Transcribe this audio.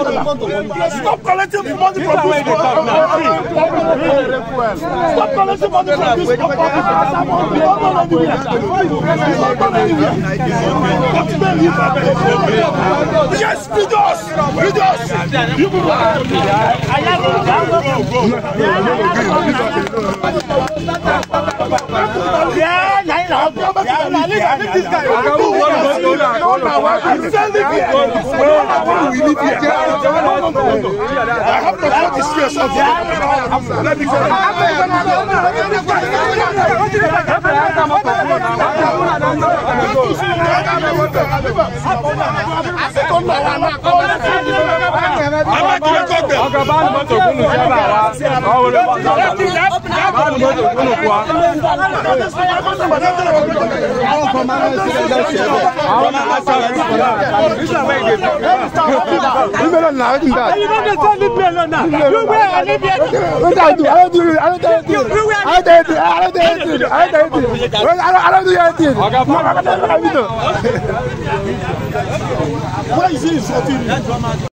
Stop collecting money from this people. Stop collecting money from this people. Yes, feed us. Feed us. I have to cut the stress off. Let me go. Why is he insulting me?